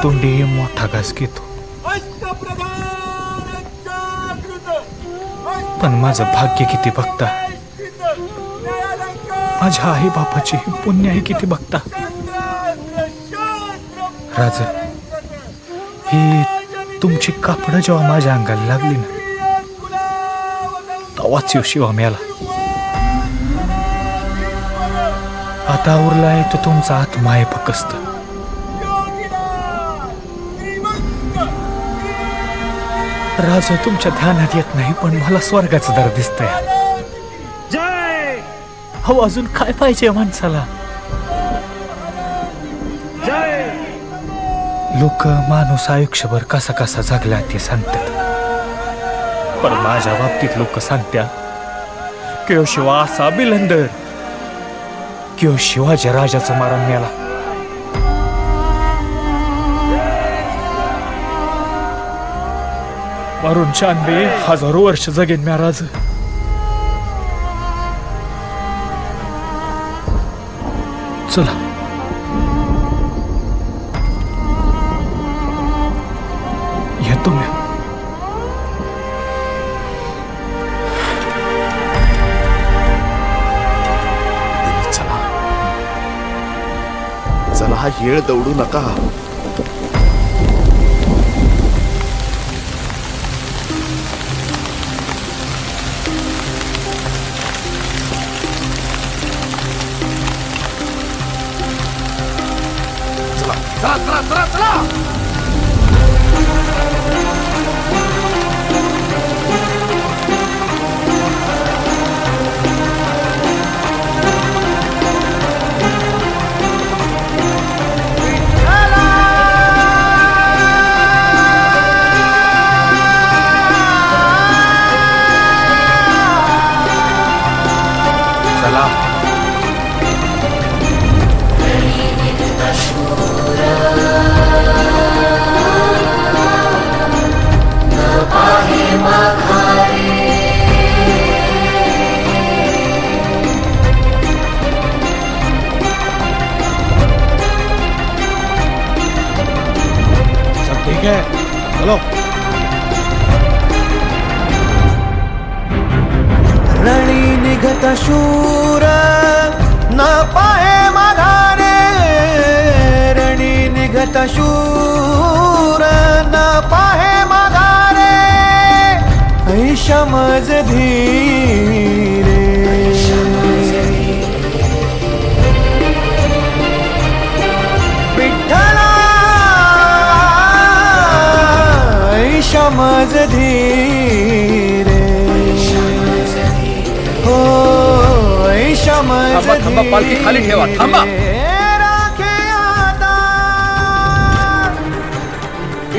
तोंडी मोठा घास घेतो, पण माझं भाग्य किती बघता, माझ्या आई बापाची पुण्य आहे किती बघता. राज, ही तुमची कापडं जेव्हा माझ्या अंगाला लागली ना, तवाच शिवा मेला. आता उरलाय तो तुमचा आत्मा आहे फकस्त. राज, तुमच्या ध्यानात येत नाही, पण मला स्वर्गाचं दर दिसतंय. जय हो, अजून काय पाहिजे माणसाला. जय. लोक माणूस आयुष्यभर कसा कसा जगला ते सांगतात, पण माझ्या बाबतीत लोक सांगतात की शिवा असा बिलंदर, की शिवाजी राजाचं मारण मेला. मारून 96,000 वर्ष जगेन म्या राज. चला, येतो म्या. चला चला, हा येळ दौडू नका. चला चला चला चला. ठीक है, चलो. रणी निघत शूर न पाहे माघारे, रणी निघत शूर न पाहे माघारे, ऐशमज धीरे. विठ्ठला ऐशमज धीरे. हो ऐशमज थांबा, पालखी खाली ठेवा, थांबा.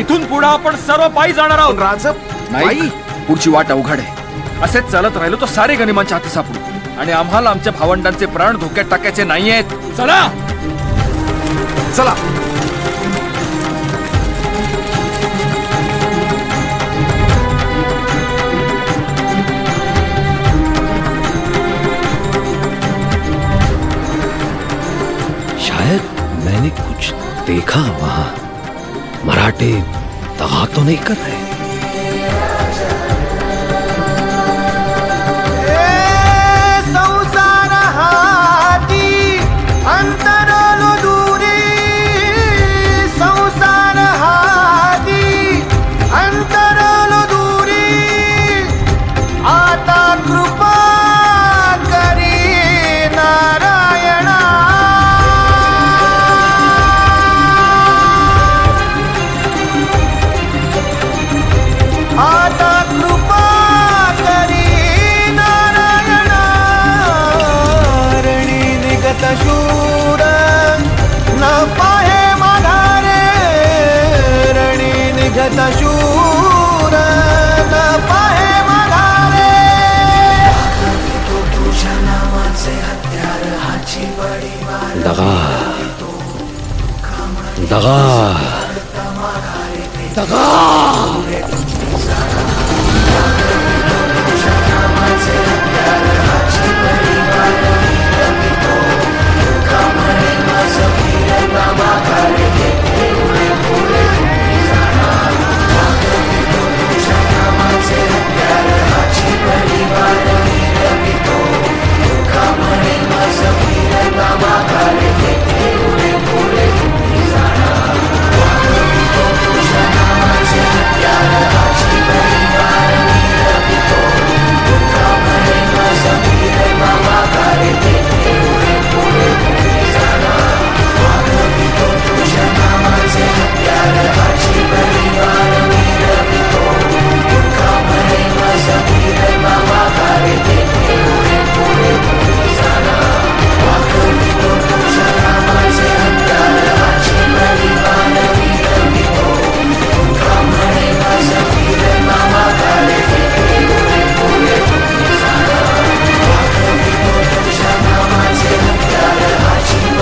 इथून पुढे आपण सर्व पायी जाणार आहोत. राज, नाही, पुढची वाट अवघड आहे. असेच चालत राहिलो तर सारे गनिमांच्या हाती सापडू, आणि आम्हाला आमच्या भावंडांचे प्राण धोक्यात टाकायचे नाहीयेत. चला चला. शायद मैंने कुछ देखा वहां. मराठे दगा तो नहीं कर रहे? संसार हाती अंतरलो दूरी, संसार हाती अंतरलो दूरी, आता कृपा करी नारायणा. आता कृपा करी नारायणा. रणी निघत शूर न पाहे माघारे, रणी निघत शूर न पाहे माघारे. दगा दगा दगा.